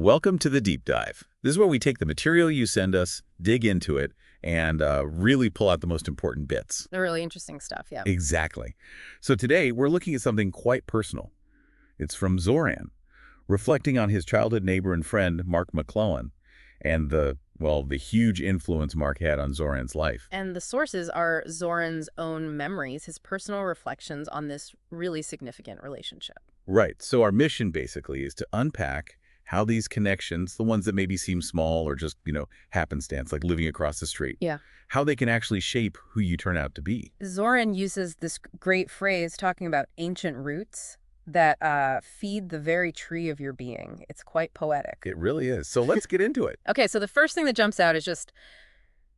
Welcome to the Deep Dive. This is where we take the material you send us, dig into it, and really pull out the most important bits. The really interesting stuff, yeah. Exactly. So today, we're looking at something quite personal. It's from Zoran, reflecting on his childhood neighbor and friend, Mark McClellan, and the huge influence Mark had on Zoran's life. And the sources are Zoran's own memories, his personal reflections on this really significant relationship. Right. So our mission, basically, is to unpack how these connections, the ones that maybe seem small or just, happenstance, like living across the street, Yeah. how they can actually shape who you turn out to be. Zoran uses this great phrase talking about ancient roots that feed the very tree of your being. It's quite poetic. It really is. So let's get into it. Okay, so the first thing that jumps out is just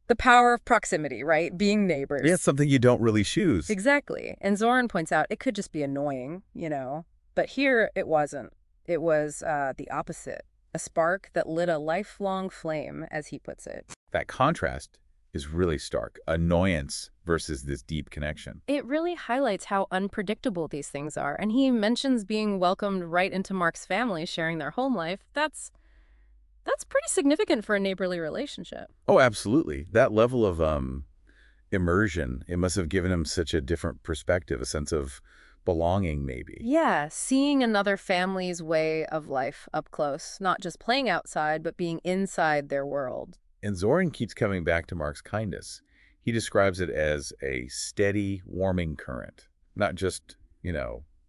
the power of proximity, right? Being neighbors. Yeah, it's something you don't really choose. Exactly. And Zoran points out it could just be annoying, But here it wasn't. It was the opposite. A spark that lit a lifelong flame, as he puts it. That contrast is really stark. Annoyance versus this deep connection. It really highlights how unpredictable these things are. And he mentions being welcomed right into Mark's family, sharing their home life. That's pretty significant for a neighborly relationship. Oh, absolutely. That level of immersion, it must have given him such a different perspective, a sense of belonging, maybe. Yeah, seeing another family's way of life up close, not just playing outside, but being inside their world. And Zoran keeps coming back to Mark's kindness. He describes it as a steady, warming current, not just,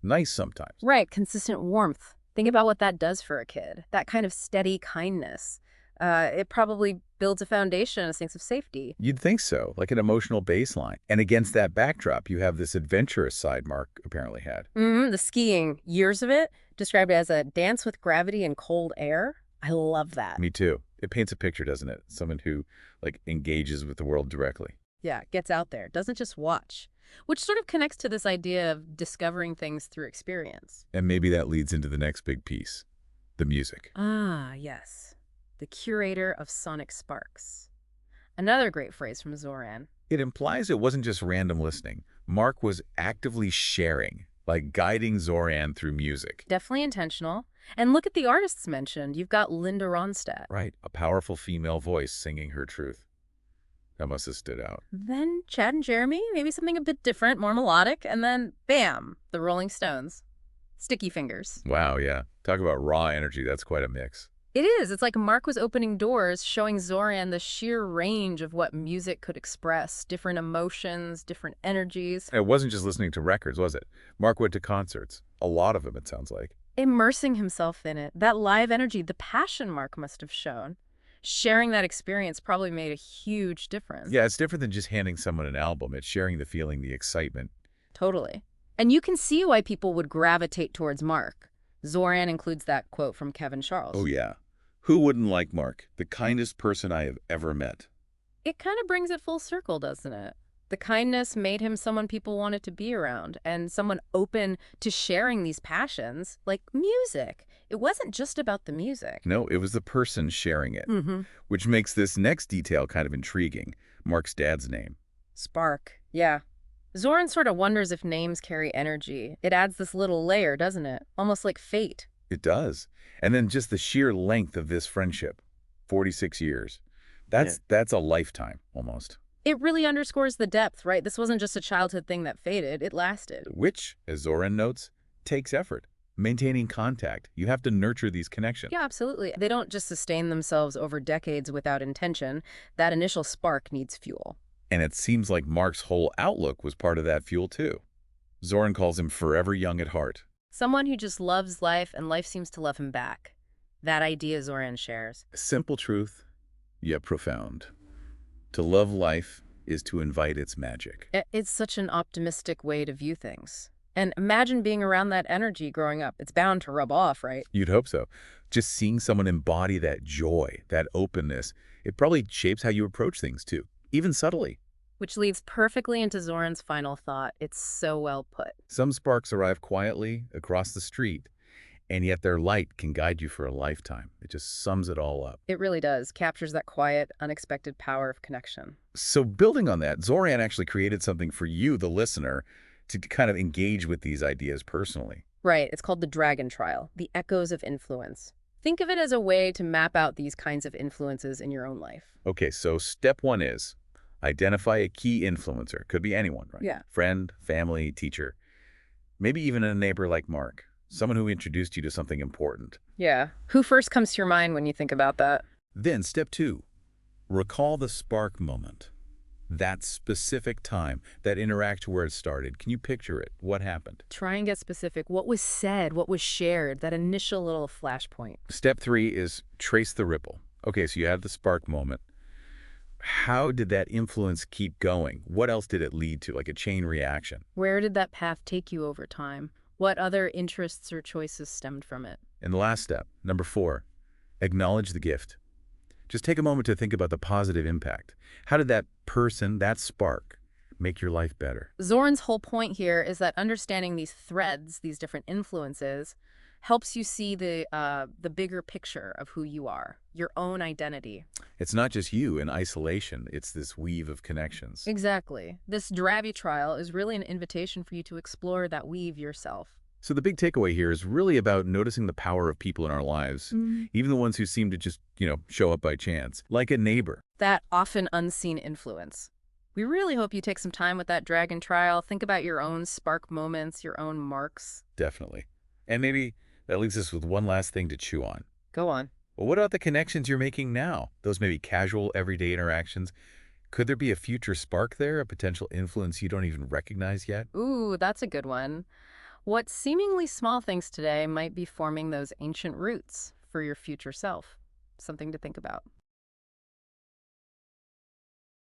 nice sometimes. Right, consistent warmth. Think about what that does for a kid. That kind of steady kindness. It probably builds a foundation, a sense of safety. You'd think so, like an emotional baseline. And against that backdrop, you have this adventurous side Mark apparently had. The skiing, years of it, described as a dance with gravity and cold air. I love that. Me too. It paints a picture, doesn't it? Someone who, engages with the world directly. Yeah, gets out there, doesn't just watch. Which sort of connects to this idea of discovering things through experience. And maybe that leads into the next big piece, the music. Ah, yes. The curator of sonic sparks. Another great phrase from Zoran. It implies it wasn't just random listening. Mark was actively sharing, guiding Zoran through music. Definitely intentional. And look at the artists mentioned. You've got Linda Ronstadt. Right, a powerful female voice singing her truth. That must have stood out. Then Chad and Jeremy, maybe something a bit different, more melodic. And then, bam, the Rolling Stones. Sticky Fingers. Wow, yeah. Talk about raw energy. That's quite a mix. It is. It's like Mark was opening doors, showing Zoran the sheer range of what music could express. Different emotions, different energies. It wasn't just listening to records, was it? Mark went to concerts. A lot of them, it sounds like. Immersing himself in it. That live energy, the passion Mark must have shown. Sharing that experience probably made a huge difference. Yeah, it's different than just handing someone an album. It's sharing the feeling, the excitement. Totally. And you can see why people would gravitate towards Mark. Zoran includes that quote from Kevin Charles. Oh, yeah. Who wouldn't like Mark? The kindest person I have ever met. It kind of brings it full circle, doesn't it? The kindness made him someone people wanted to be around and someone open to sharing these passions, like music. It wasn't just about the music. No, it was the person sharing it, Mm-hmm. which makes this next detail kind of intriguing. Mark's dad's name. Spark. Yeah. Zoran sort of wonders if names carry energy. It adds this little layer, doesn't it? Almost like fate. It does. And then just the sheer length of this friendship, 46 years. That's a lifetime, almost. It really underscores the depth, right? This wasn't just a childhood thing that faded. It lasted. Which, as Zoran notes, takes effort. Maintaining contact. You have to nurture these connections. Yeah, absolutely. They don't just sustain themselves over decades without intention. That initial spark needs fuel. And it seems like Mark's whole outlook was part of that fuel, too. Zoran calls him forever young at heart. Someone who just loves life and life seems to love him back. That idea Zoran shares. Simple truth, yet profound. To love life is to invite its magic. It's such an optimistic way to view things. And imagine being around that energy growing up. It's bound to rub off, right? You'd hope so. Just seeing someone embody that joy, that openness, it probably shapes how you approach things, too, even subtly. Which leads perfectly into Zoran's final thought. It's so well put. Some sparks arrive quietly across the street, and yet their light can guide you for a lifetime. It just sums it all up. It really does. Captures that quiet, unexpected power of connection. So building on that, Zoran actually created something for you, the listener, to kind of engage with these ideas personally. Right. It's called the Dragon Trial, the Echoes of Influence. Think of it as a way to map out these kinds of influences in your own life. Okay, so step one is identify a key influencer. Could be anyone, right? Yeah. Friend, family, teacher, maybe even a neighbor like Mark, someone who introduced you to something important. Yeah. Who first comes to your mind when you think about that? Then step two, recall the spark moment. That specific time, that interaction where it started. Can you picture it? What happened? Try and get specific. What was said? What was shared? That initial little flashpoint. Step three is trace the ripple. Okay, so you had the spark moment. How did that influence keep going? What else did it lead to, like a chain reaction? Where did that path take you over time? What other interests or choices stemmed from it? And the last step, number four, acknowledge the gift. Just take a moment to think about the positive impact. How did that person, that spark, make your life better? Zorn's whole point here is that understanding these threads, these different influences, helps you see the bigger picture of who you are, your own identity. It's not just you in isolation. It's this weave of connections. Exactly. This Dravi trial is really an invitation for you to explore that weave yourself. So the big takeaway here is really about noticing the power of people in our lives, even the ones who seem to just, show up by chance, like a neighbor. That often unseen influence. We really hope you take some time with that dragon trial. Think about your own spark moments, your own marks. Definitely. And maybe that leaves us with one last thing to chew on. Go on. Well, what about the connections you're making now? Those maybe casual, everyday interactions. Could there be a future spark there, a potential influence you don't even recognize yet? Ooh, that's a good one. What seemingly small things today might be forming those ancient roots for your future self? Something to think about.